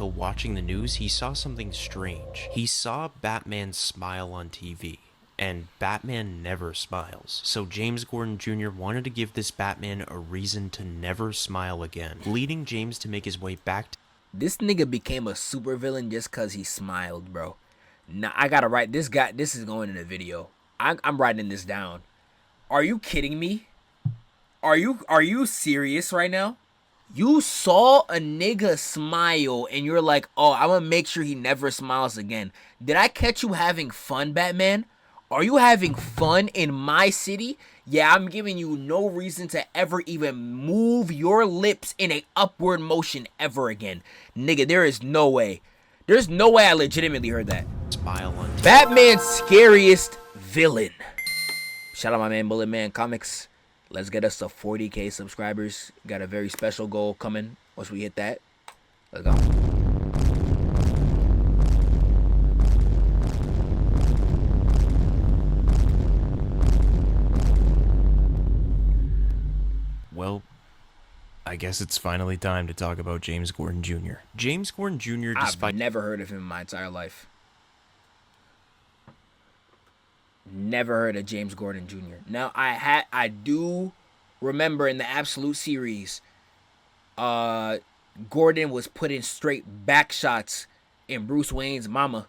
until watching the news, he saw something strange. He saw Batman smile on TV. And Batman never smiles. So James Gordon Jr. wanted to give this Batman a reason to never smile again, leading James to make his way back to... This nigga became a supervillain just cause he smiled, bro. Now I gotta write this guy. This is going in a video. I'm writing this down. Are you kidding me? Are you serious right now? You saw a nigga smile and you're like, oh, I'm gonna make sure he never smiles again. Did I catch you having fun, Batman? Are you having fun in my city? Yeah, I'm giving you no reason to ever even move your lips in a upward motion ever again. Nigga, there is no way. There's no way I legitimately heard that. Smile on Batman's scariest villain. Shout out my man Bullet Man Comics. Let's get us to 40K subscribers. Got a very special goal coming once we hit that. Let's go. Well, I guess it's finally time to talk about James Gordon Jr. James Gordon Jr. I've never heard of him in my entire life. Never heard of James Gordon Jr. Now, I do remember in the Absolute series, Gordon was putting straight back shots in Bruce Wayne's mama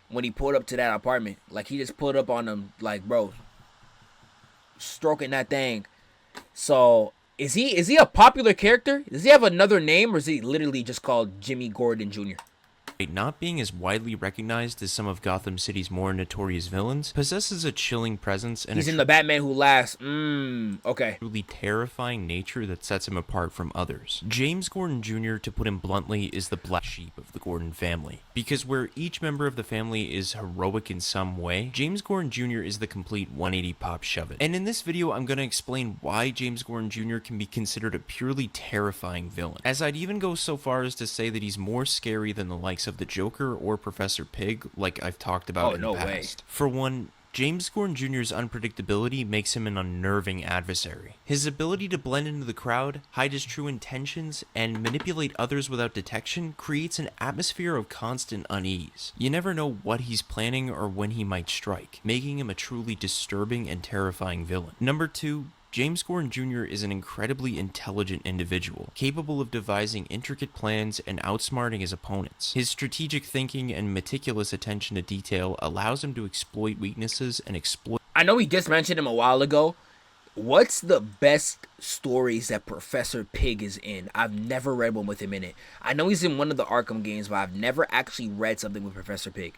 when he pulled up to that apartment. Like, he just pulled up on him, like, bro, stroking that thing. So... Is he a popular character? Does he have another name, or is he literally just called Jimmy Gordon Jr.? Not being as widely recognized as some of Gotham City's more notorious villains, possesses a chilling presence and he's in the Batman Who Laughs. Okay. Truly terrifying nature that sets him apart from others. James Gordon Jr., to put him bluntly, is the black sheep of the Gordon family. Because where each member of the family is heroic in some way, James Gordon Jr. is the complete 180 pop shove it. And in this video, I'm going to explain why James Gordon Jr. can be considered a purely terrifying villain. As I'd even go so far as to say that he's more scary than the likes of the Joker or Professor Pig, like I've talked about in the past. Way. For one, James Gordon Jr.'s unpredictability makes him an unnerving adversary. His ability to blend into the crowd, hide his true intentions, and manipulate others without detection creates an atmosphere of constant unease. You never know what he's planning or when he might strike, making him a truly disturbing and terrifying villain. Number 2, James Gordon Jr. is an incredibly intelligent individual, capable of devising intricate plans and outsmarting his opponents. His strategic thinking and meticulous attention to detail allows him to exploit weaknesses and exploit... I know we just mentioned him a while ago. What's the best stories that Professor Pig is in? I've never read one with him in it. I know he's in one of the Arkham games, but I've never actually read something with Professor Pig.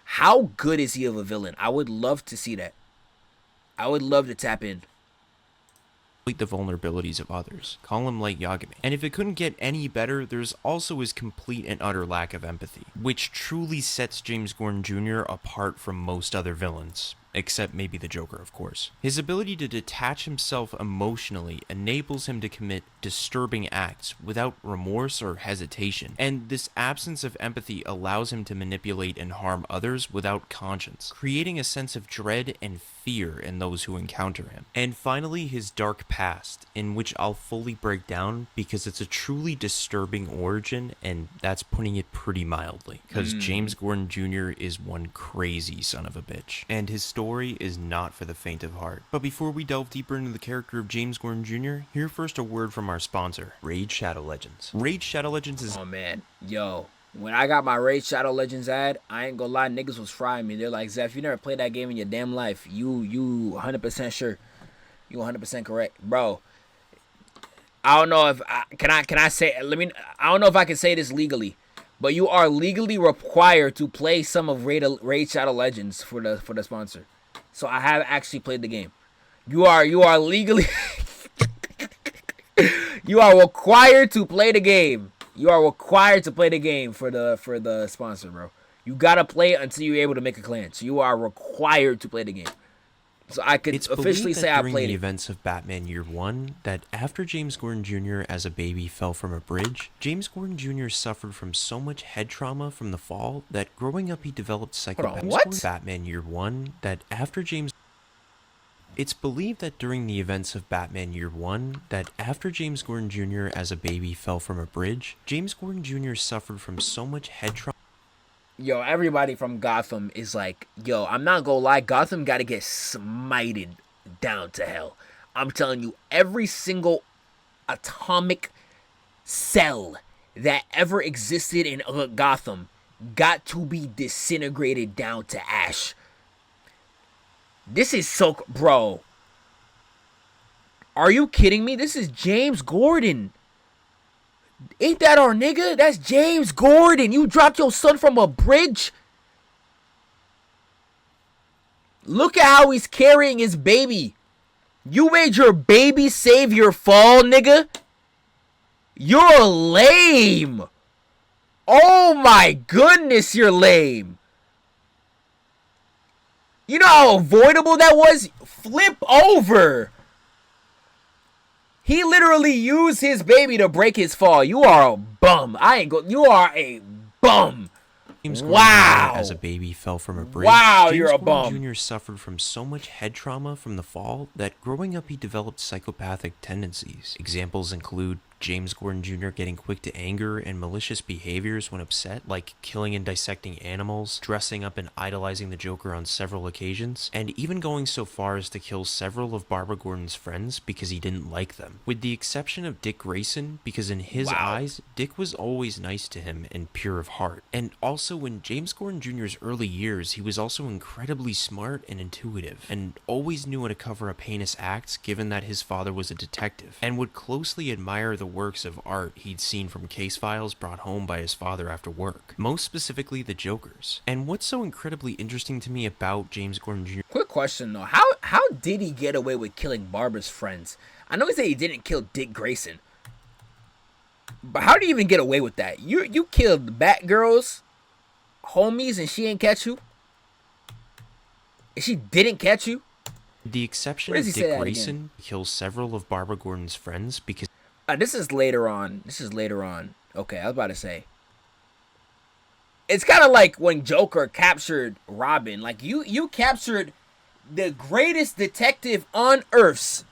How good is he of a villain? I would love to see that. I would love to tap in. The vulnerabilities of others. Call him like Yagami. And if it couldn't get any better, there's also his complete and utter lack of empathy, which truly sets James Gordon Jr. apart from most other villains. Except maybe the Joker, of course. His ability to detach himself emotionally enables him to commit disturbing acts without remorse or hesitation. And this absence of empathy allows him to manipulate and harm others without conscience, creating a sense of dread and fear in those who encounter him. And finally, his dark past, in which I'll fully break down because it's a truly disturbing origin, and that's putting it pretty mildly. Because James Gordon Jr. is one crazy son of a bitch. And his story is not for the faint of heart. But before we delve deeper into the character of James Gordon Jr., hear first a word from our sponsor, Raid Shadow Legends. Raid Shadow Legends is... Oh man, yo, when I got my Raid Shadow Legends ad, I ain't gonna lie, niggas was frying me. They're like, Zeph, you never played that game in your damn life. You 100% sure. You 100% correct, bro. I don't know if can I say, I don't know if I can say this legally, but you are legally required to play some of Raid Shadow Legends for the sponsor. So I have actually played the game. You are legally you are required to play the game. You are required to play the game for the sponsor, bro. You gotta play it until you're able to make a clan. So you are required to play the game. So I could officially say I played it. During the events of Batman Year 1, that after James Gordon Jr. as a baby fell from a bridge, James Gordon Jr. suffered from so much head trauma from the fall that growing up he developed psychopathy. What? Batman Year 1, that after James... It's believed that during the events of Batman Year 1, that after James Gordon Jr. as a baby fell from a bridge, James Gordon Jr. suffered from so much head trauma. Yo, everybody from Gotham is like, yo, I'm not gonna lie, Gotham gotta get smited down to hell. I'm telling you, every single atomic cell that ever existed in Gotham got to be disintegrated down to ash. This is so... Bro. Are you kidding me? This is James Gordon. Ain't that our nigga? That's James Gordon. You dropped your son from a bridge? Look at how he's carrying his baby. You made your baby save your fall, nigga? You're lame. Oh my goodness, you're lame. You know how avoidable that was? Flip over. He literally used his baby to break his fall. You are a bum. You are a bum. James Gordon Jr. as a baby fell from a bridge. Wow, James you're a Gordon bum. Jr. suffered from so much head trauma from the fall that growing up he developed psychopathic tendencies. Examples include James Gordon Jr. getting quick to anger and malicious behaviors when upset, like killing and dissecting animals, dressing up and idolizing the Joker on several occasions, and even going so far as to kill several of Barbara Gordon's friends because he didn't like them. With the exception of Dick Grayson, because in his eyes, Dick was always nice to him and pure of heart. And also in James Gordon Jr.'s early years, he was also incredibly smart and intuitive, and always knew how to cover up heinous acts given that his father was a detective, and would closely admire the works of art he'd seen from case files brought home by his father after work, most specifically the Joker's. And what's so incredibly interesting to me about James Gordon Jr. Quick question though, how did he get away with killing Barbara's friends? I know he said he didn't kill Dick Grayson, but how did he even get away with that? You killed Batgirl's homies and she ain't catch you? And she didn't catch you? The exception of Dick Grayson kills several of Barbara Gordon's friends because... This is later on. Okay, I was about to say. It's kind of like when Joker captured Robin. Like, you captured the greatest detective on Earth's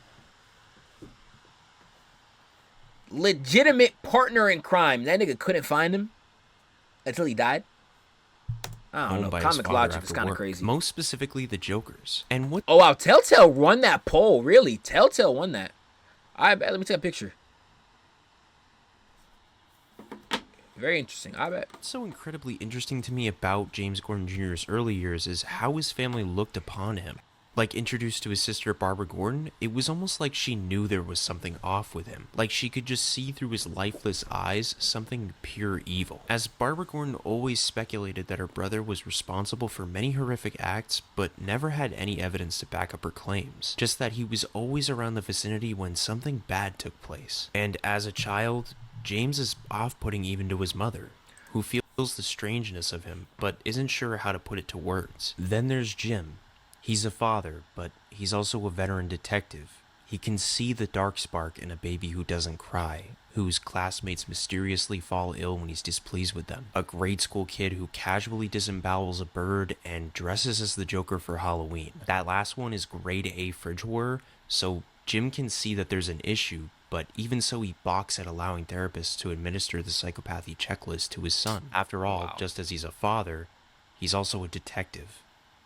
legitimate partner in crime. That nigga couldn't find him until he died. I don't know. Comic logic is kind of crazy. Most specifically, the Joker's. And what? Oh, wow. Telltale won that poll. Really? Telltale won that. I bet. Let me take a picture. Very interesting. I bet. What's so incredibly interesting to me about James Gordon Jr.'s early years is how his family looked upon him. Like, introduced to his sister Barbara Gordon, it was almost like she knew there was something off with him. Like she could just see through his lifeless eyes something pure evil. As Barbara Gordon always speculated that her brother was responsible for many horrific acts, but never had any evidence to back up her claims. Just that he was always around the vicinity when something bad took place. And as a child, James is off-putting even to his mother, who feels the strangeness of him, but isn't sure how to put it to words. Then there's Jim. He's a father, but he's also a veteran detective. He can see the dark spark in a baby who doesn't cry, whose classmates mysteriously fall ill when he's displeased with them. A grade school kid who casually disembowels a bird and dresses as the Joker for Halloween. That last one is grade A fridge horror, so Jim can see that there's an issue, but even so he balks at allowing therapists to administer the psychopathy checklist to his son. After all, just as he's a father, he's also a detective.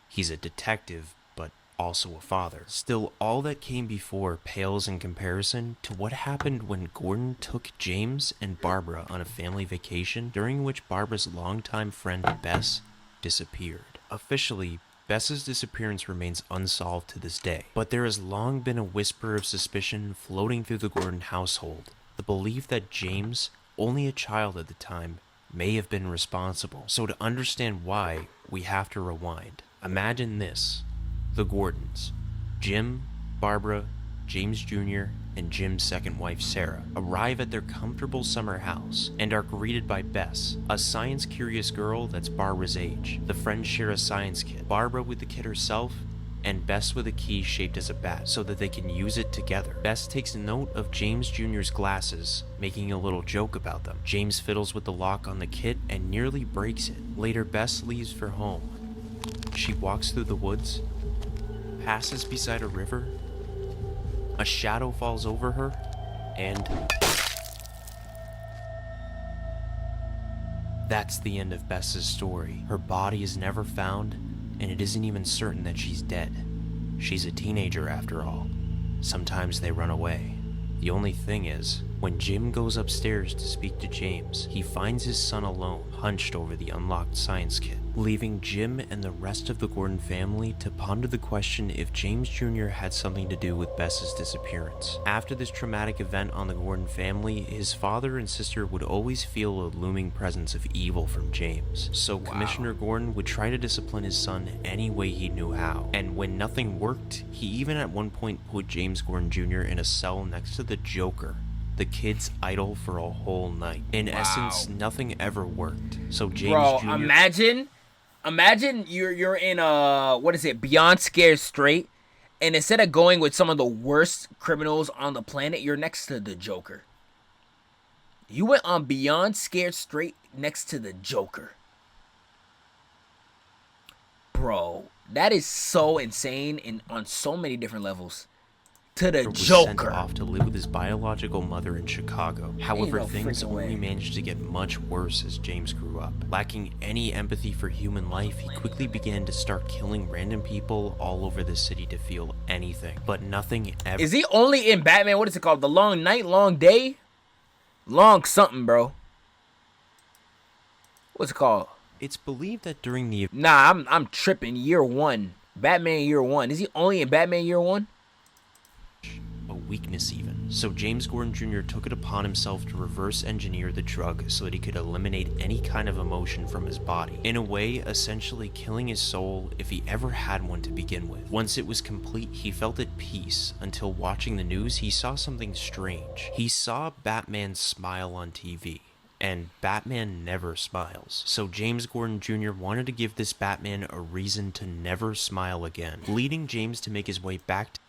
He's a detective, but also a father. Still, all that came before pales in comparison to what happened when Gordon took James and Barbara on a family vacation, during which Barbara's longtime friend Bess disappeared. Officially, Bess's disappearance remains unsolved to this day, but there has long been a whisper of suspicion floating through the Gordon household, the belief that James, only a child at the time, may have been responsible. So to understand why, we have to rewind. Imagine this. The Gordons, Jim, Barbara, James Jr., and Jim's second wife Sarah, arrive at their comfortable summer house and are greeted by Bess, a science-curious girl that's Barbara's age. The friends share a science kit, Barbara with the kit herself, and Bess with a key shaped as a bat so that they can use it together. Bess takes note of James Jr.'s glasses, making a little joke about them. James fiddles with the lock on the kit and nearly breaks it. Later, Bess leaves for home. She walks through the woods, passes beside a river, a shadow falls over her, and that's the end of Bess's story. Her body is never found, and it isn't even certain that she's dead. She's a teenager after all. Sometimes they run away. The only thing is, when Jim goes upstairs to speak to James, he finds his son alone, hunched over the unlocked science kit, leaving Jim and the rest of the Gordon family to ponder the question if James Jr. had something to do with Bess's disappearance. After this traumatic event on the Gordon family, his father and sister would always feel a looming presence of evil from James. So Commissioner Gordon would try to discipline his son any way he knew how. And when nothing worked, he even at one point put James Gordon Jr. in a cell next to the Joker, the kid's idol, for a whole night. In essence, nothing ever worked. So James Jr. Imagine you're in Beyond Scared Straight, and instead of going with some of the worst criminals on the planet, you're next to the Joker. You went on Beyond Scared Straight next to the Joker. Bro, that is so insane on so many different levels. To the was Joker. Sent off to live with his biological mother in Chicago. However, things only managed to get much worse as James grew up. Lacking any empathy for human life, he quickly began to start killing random people all over the city to feel anything. But nothing ever... Is he only in Batman? What is it called? The Long Night, Long Day? Long something, bro. What's it called? It's believed that during the... Nah, I'm tripping. Year 1. Batman Year 1. Is he only in Batman Year 1? A weakness even. So James Gordon Jr. took it upon himself to reverse engineer the drug so that he could eliminate any kind of emotion from his body. In a way, essentially killing his soul if he ever had one to begin with. Once it was complete, he felt at peace until watching the news, he saw something strange. He saw Batman smile on TV. And Batman never smiles. So James Gordon Jr. wanted to give this Batman a reason to never smile again, leading James to make his way back to...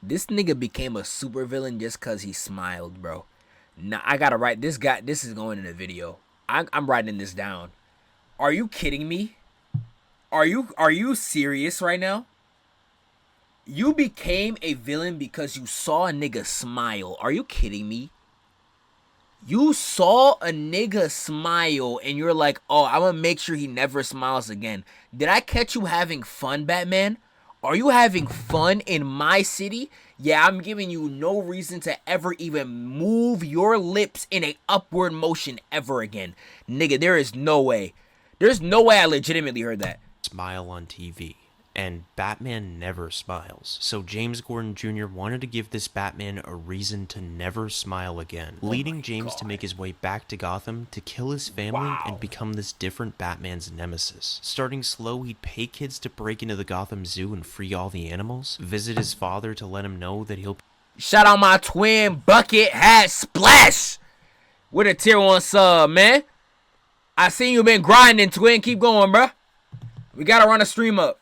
This nigga became a supervillain just cause he smiled, bro. Now I gotta write this guy. This is going in a video. I'm writing this down. Are you kidding me? Are you serious right now? You became a villain because you saw a nigga smile. Are you kidding me? You saw a nigga smile and you're like, oh, I'm gonna make sure he never smiles again. Did I catch you having fun, Batman? Are you having fun in my city? Yeah, I'm giving you no reason to ever even move your lips in a upward motion ever again. Nigga, there is no way. There's no way I legitimately heard that. Smile on TV. And Batman never smiles. So James Gordon Jr. wanted to give this Batman a reason to never smile again, leading James to make his way back to Gotham to kill his family and become this different Batman's nemesis. Starting slow, he'd pay kids to break into the Gotham Zoo and free all the animals, visit his father to let him know that he'll... Shout out my twin bucket hat splash with a tier 1 sub, man. I seen you been grinding, twin. Keep going, bruh. We gotta run a stream up.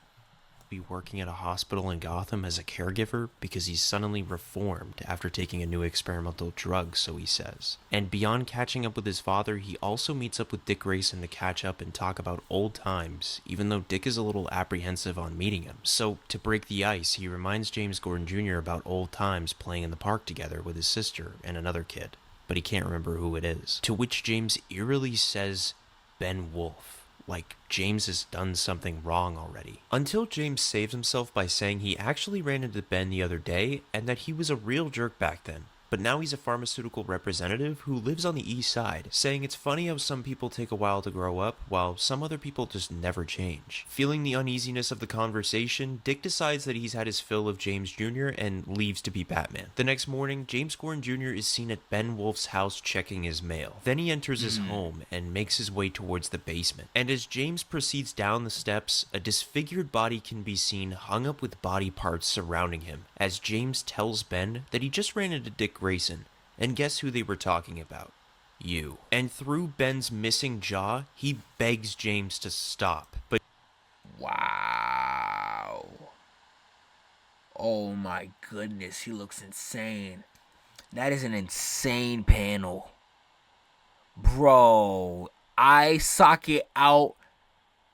Be working at a hospital in Gotham as a caregiver because he's suddenly reformed after taking a new experimental drug, so he says. And beyond catching up with his father, he also meets up with Dick Grayson to catch up and talk about old times, even though Dick is a little apprehensive on meeting him. So, to break the ice, he reminds James Gordon Jr. about old times playing in the park together with his sister and another kid, but he can't remember who it is. To which James eerily says, Ben Wolf. Like James has done something wrong already. Until James saves himself by saying he actually ran into Ben the other day and that he was a real jerk back then. But now he's a pharmaceutical representative who lives on the east side, saying it's funny how some people take a while to grow up, while some other people just never change. Feeling the uneasiness of the conversation, Dick decides that he's had his fill of James Jr. and leaves to be Batman. The next morning, James Gordon Jr. is seen at Ben Wolf's house checking his mail. Then he enters his home and makes his way towards the basement. And as James proceeds down the steps, a disfigured body can be seen hung up with body parts surrounding him, as James tells Ben that he just ran into Dick Grayson, and guess who they were talking about? You. And through Ben's missing jaw, he begs James to stop, but... Wow. Oh my goodness, he looks insane. That is an insane panel. Bro, eye socket out,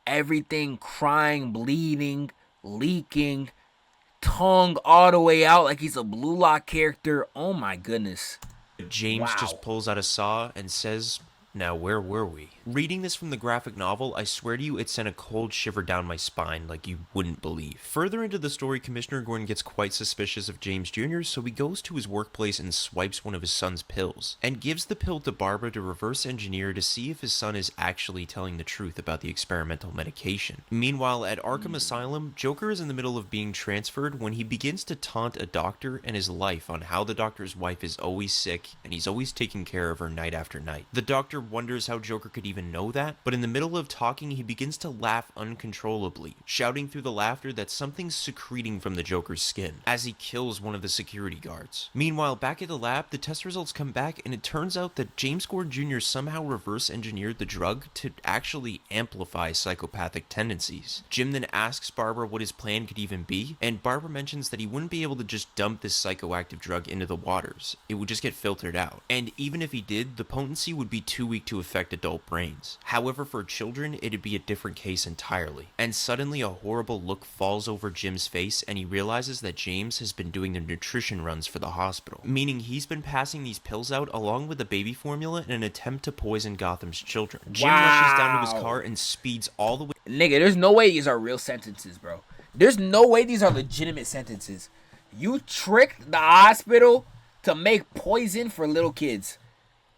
everything crying, bleeding, leaking, tongue all the way out like he's a Blue Lock character. Oh my goodness. James just pulls out a saw and says, "Now where were we?" Reading this from the graphic novel, I swear to you it sent a cold shiver down my spine like you wouldn't believe. Further into the story, Commissioner Gordon gets quite suspicious of James Jr., so he goes to his workplace and swipes one of his son's pills, and gives the pill to Barbara to reverse engineer to see if his son is actually telling the truth about the experimental medication. Meanwhile, at Arkham Asylum, Joker is in the middle of being transferred when he begins to taunt a doctor and his life on how the doctor's wife is always sick and he's always taking care of her night after night. The doctor wonders how Joker could even know that, but in the middle of talking, he begins to laugh uncontrollably, shouting through the laughter that something's secreting from the Joker's skin, as he kills one of the security guards. Meanwhile, back at the lab, the test results come back, and it turns out that James Gordon Jr. somehow reverse engineered the drug to actually amplify psychopathic tendencies. Jim then asks Barbara what his plan could even be, and Barbara mentions that he wouldn't be able to just dump this psychoactive drug into the waters. It would just get filtered out. And even if he did, the potency would be too weak to affect adult brains. However, for children, it'd be a different case entirely. And suddenly a horrible look falls over Jim's face, and he realizes that James has been doing the nutrition runs for the hospital, meaning he's been passing these pills out along with the baby formula in an attempt to poison Gotham's children. Jim rushes down to his car and speeds all the way. Nigga, there's no way these are real sentences, bro. There's no way these are legitimate sentences. You tricked the hospital to make poison for little kids.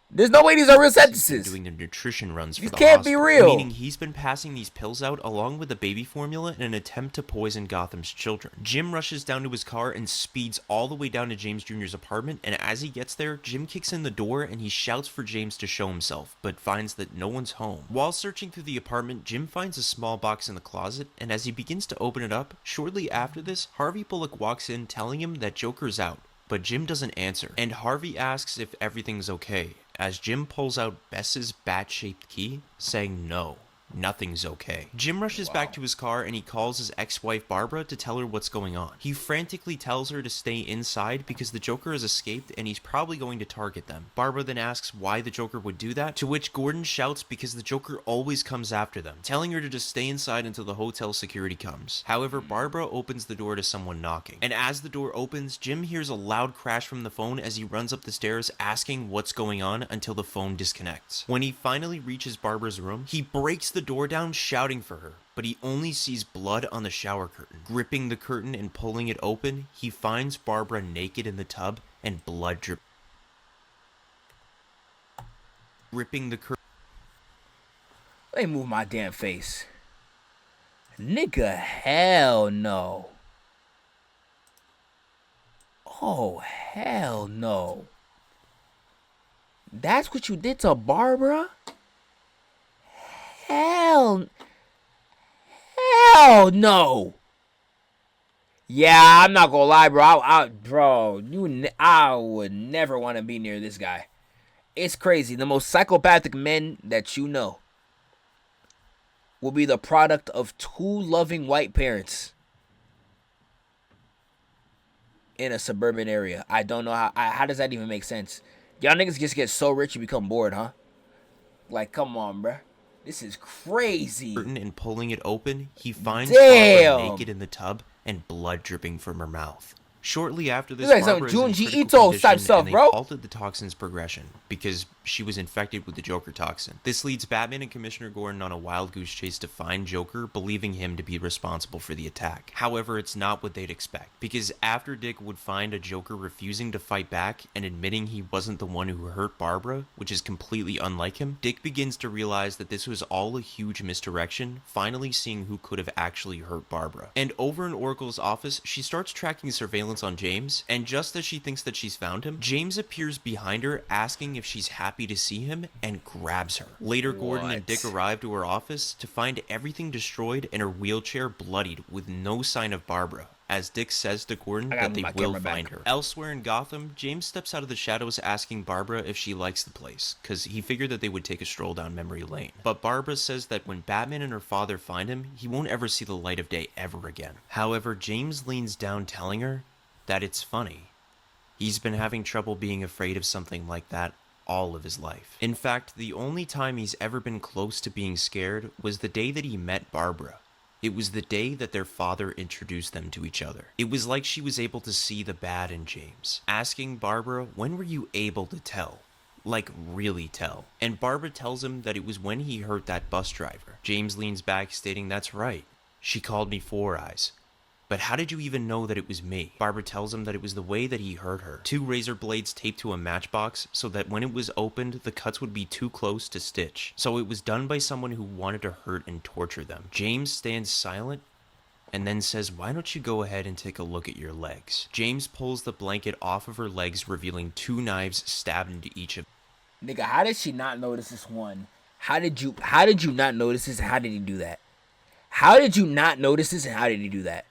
There's no way these are real sentences. Doing the nutrition runs for These the can't hospital, be real. meaning he's been passing these pills out along with the baby formula in an attempt to poison Gotham's children. Jim rushes down to his car and speeds all the way down to James Jr.'s apartment, and as he gets there, Jim kicks in the door and he shouts for James to show himself, but finds that no one's home. While searching through the apartment, Jim finds a small box in the closet, and as he begins to open it up, shortly after this, Harvey Bullock walks in telling him that Joker's out. But Jim doesn't answer, and Harvey asks if everything's okay, as Jim pulls out Bess's bat-shaped key, saying no, nothing's okay. Jim rushes back to his car and he calls his ex-wife Barbara to tell her what's going on. He frantically tells her to stay inside because the Joker has escaped and he's probably going to target them. Barbara then asks why the Joker would do that, to which Gordon shouts because the Joker always comes after them, telling her to just stay inside until the hotel security comes. However, Barbara opens the door to someone knocking, and as the door opens, Jim hears a loud crash from the phone as he runs up the stairs asking what's going on until the phone disconnects. When he finally reaches Barbara's room, he breaks the door down shouting for her, but he only sees blood on the shower curtain. Gripping the curtain and pulling it open, he finds Barbara naked in the tub and blood dripping. Ripping the curtain. Let me move my damn face. Nigga, hell no. Oh, hell no. That's what you did to Barbara? Hell no. Yeah, I'm not gonna lie, bro. I would never want to be near this guy. It's crazy. The most psychopathic men that you know will be the product of two loving white parents in a suburban area. I don't know how does that even make sense? Y'all niggas just get so rich you become bored, huh? Like, come on, bruh. This is crazy. And pulling it open, he finds Damn. Barbara naked in the tub and blood dripping from her mouth. Shortly after this, Like Barbara some is in Junji critical Ito condition, type stuff, and they bro. halted the toxin's progression because she was infected with the Joker toxin. This leads Batman and Commissioner Gordon on a wild goose chase to find Joker, believing him to be responsible for the attack. However, it's not what they'd expect, because after Dick would find a Joker refusing to fight back and admitting he wasn't the one who hurt Barbara, which is completely unlike him, Dick begins to realize that this was all a huge misdirection, finally seeing who could have actually hurt Barbara. And over in Oracle's office, she starts tracking surveillance on James, and just as she thinks that she's found him, James appears behind her asking if she's happy to see him and grabs her. Later, Gordon and Dick arrive to her office to find everything destroyed and her wheelchair bloodied with no sign of Barbara, as Dick says to Gordon that they will find her. Elsewhere in Gotham, James steps out of the shadows asking Barbara if she likes the place, because he figured that they would take a stroll down memory lane. But Barbara says that when Batman and her father find him, he won't ever see the light of day ever again. However, James leans down telling her that it's funny. He's been having trouble being afraid of something like that all of his life. In fact, the only time he's ever been close to being scared was the day that he met Barbara. It was the day that their father introduced them to each other. It was like she was able to see the bad in James, asking Barbara, when were you able to tell? Like, really tell. And Barbara tells him that it was when he hurt that bus driver. James leans back, stating, that's right. She called me Four Eyes. But how did you even know that it was me? Barbara tells him that it was the way that he hurt her. 2 razor blades taped to a matchbox so that when it was opened, the cuts would be too close to stitch. So it was done by someone who wanted to hurt and torture them. James stands silent and then says, why don't you go ahead and take a look at your legs? James pulls the blanket off of her legs, revealing 2 knives stabbed into each of them. Nigga, how did she not notice this one? How did you not notice this and how did he do that? How did you not notice this and how did he do that?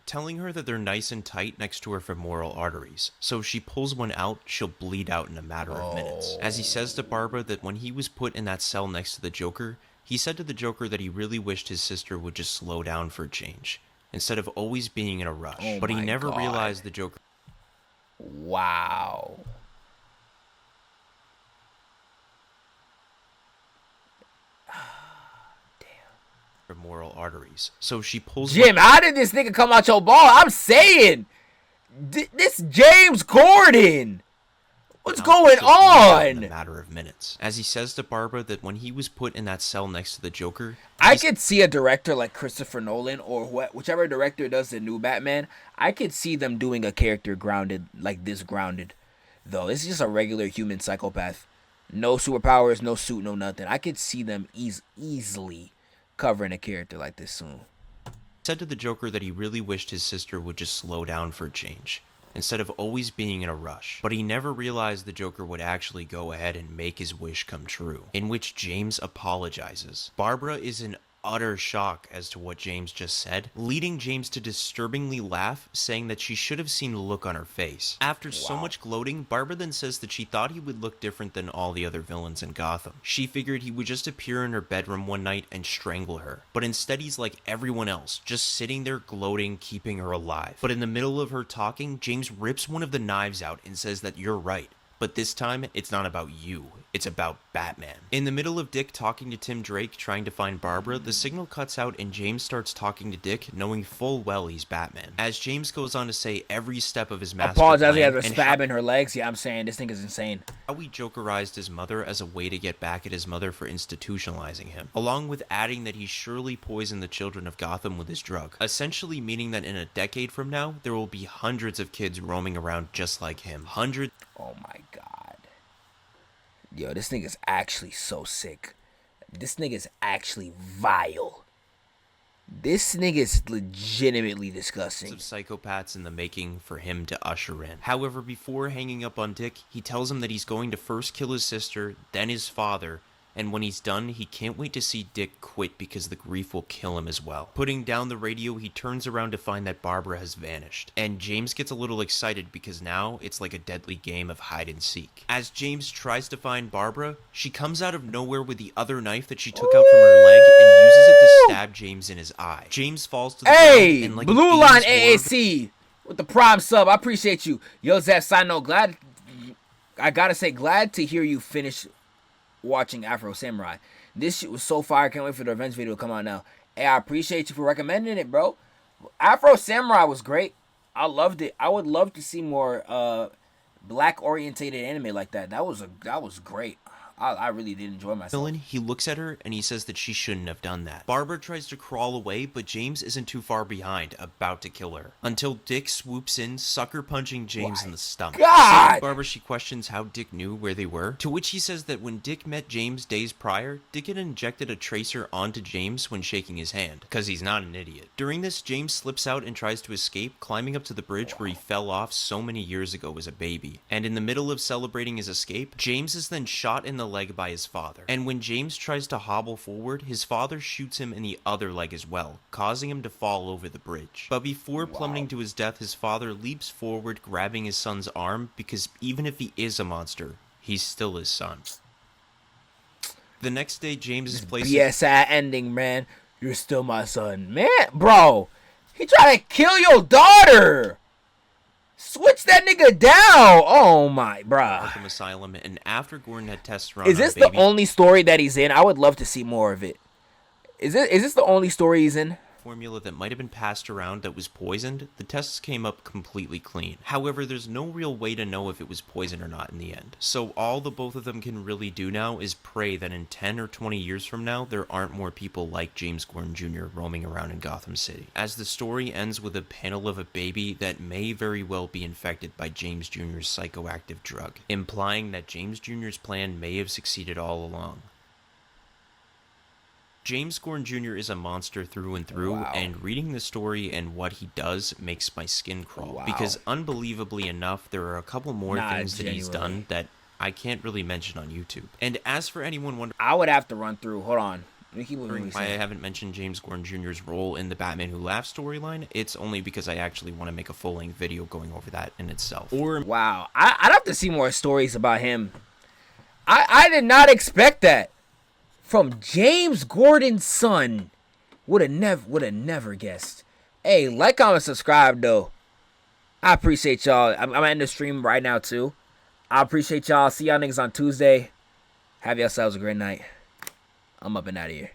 Telling her that they're nice and tight next to her femoral arteries, so if she pulls one out, she'll bleed out in a matter of minutes. As he says to Barbara that when he was put in that cell next to the Joker, he said to the Joker that he really wished his sister would just slow down for a change, instead of always being in a rush. But he never realized the Joker... Wow. femoral arteries. So she pulls... Jim, how did this nigga come out your ball? I'm saying, this James Gordon. What's going on? In a matter of minutes. As he says to Barbara that when he was put in that cell next to the Joker... I could see a director like Christopher Nolan or whichever director does the new Batman. I could see them doing a character grounded like this grounded. Though, this is just a regular human psychopath. No superpowers, no suit, no nothing. I could see them easily covering a character like this soon. Said to the Joker that he really wished his sister would just slow down for a change, instead of always being in a rush. But he never realized the Joker would actually go ahead and make his wish come true, in which James apologizes. Barbara is in utter shock as to what James just said, leading James to disturbingly laugh, saying that she should have seen the look on her face. After so much gloating, Barbara then says that she thought he would look different than all the other villains in Gotham. She figured he would just appear in her bedroom one night and strangle her, but instead he's like everyone else, just sitting there gloating, keeping her alive. But in the middle of her talking, James rips one of the knives out and says that you're right. But this time, it's not about you. It's about Batman. In the middle of Dick talking to Tim Drake trying to find Barbara, the signal cuts out and James starts talking to Dick, knowing full well he's Batman. As James goes on to say every step of his master plan... Apologize, he has a stab in her legs. Yeah, I'm saying, this thing is insane. How he Jokerized his mother as a way to get back at his mother for institutionalizing him, along with adding that he surely poisoned the children of Gotham with his drug, essentially meaning that in a decade from now, there will be hundreds of kids roaming around just like him. Hundreds... Oh my god. Yo, this nigga's actually so sick. This nigga's actually vile. This nigga's legitimately disgusting. Of psychopaths in the making for him to usher in. However, before hanging up on Dick, he tells him that he's going to first kill his sister, then his father, and when he's done, he can't wait to see Dick quit because the grief will kill him as well. Putting down the radio, he turns around to find that Barbara has vanished, and James gets a little excited because now it's like a deadly game of hide and seek. As James tries to find Barbara, she comes out of nowhere with the other knife that she took out from her leg and uses it to stab James in his eye. James falls to the ground and like Blue Line AAC with the prime sub. I appreciate you. Yo, Zeph, side note, I gotta say, glad to hear you finish watching Afro Samurai. This shit was so fire. Can't wait for the revenge video to come out now. Hey, I appreciate you for recommending it, bro. Afro Samurai was great. I loved it. I would love to see more black orientated anime like that. That was great. I really did enjoy myself. Villain, he looks at her and he says that she shouldn't have done that. Barbara tries to crawl away, but James isn't too far behind, about to kill her. Until Dick swoops in, sucker punching James in the stomach. God! Barbara, she questions how Dick knew where they were, to which he says that when Dick met James days prior, Dick had injected a tracer onto James when shaking his hand, because he's not an idiot. During this, James slips out and tries to escape, climbing up to the bridge where he fell off so many years ago as a baby. And in the middle of celebrating his escape, James is then shot in the leg by his father. And when James tries to hobble forward, his father shoots him in the other leg as well, causing him to fall over the bridge. But before plummeting to his death, his father leaps forward, grabbing his son's arm, because even if he is a monster, he's still his son. The next day, James is placed... BSI ending, man. You're still my son. Man, bro. He tried to kill your daughter. Switch that nigga down. Oh my, bruh. Arkham Asylum, and after Gordon had tests run Is this the only story that he's in? I would love to see more of it. Is this the only story he's in? formula that might have been passed around that was poisoned, the tests came up completely clean. However, there's no real way to know if it was poison or not in the end. So all the both of them can really do now is pray that in 10 or 20 years from now, there aren't more people like James Gordon Jr. roaming around in Gotham City. As the story ends with a panel of a baby that may very well be infected by James Jr.'s psychoactive drug, implying that James Jr.'s plan may have succeeded all along. James Gordon Jr. is a monster through and through, and reading the story and what he does makes my skin crawl. Because unbelievably enough, there are a couple more things that he's done that I can't really mention on YouTube. And as for anyone wondering, I would have to run through. Hold on. Let me keep moving. Why I haven't mentioned James Gordon Jr.'s role in the Batman Who Laughs storyline, it's only because I actually want to make a full-length video going over that in itself. Wow, I'd have to see more stories about him. I did not expect that from James Gordon's son. Would have never guessed. Hey, like, comment, subscribe though. I appreciate y'all. I'm ending the stream right now too. I appreciate y'all. See y'all niggas on Tuesday. Have yourselves a great night. I'm up and out of here.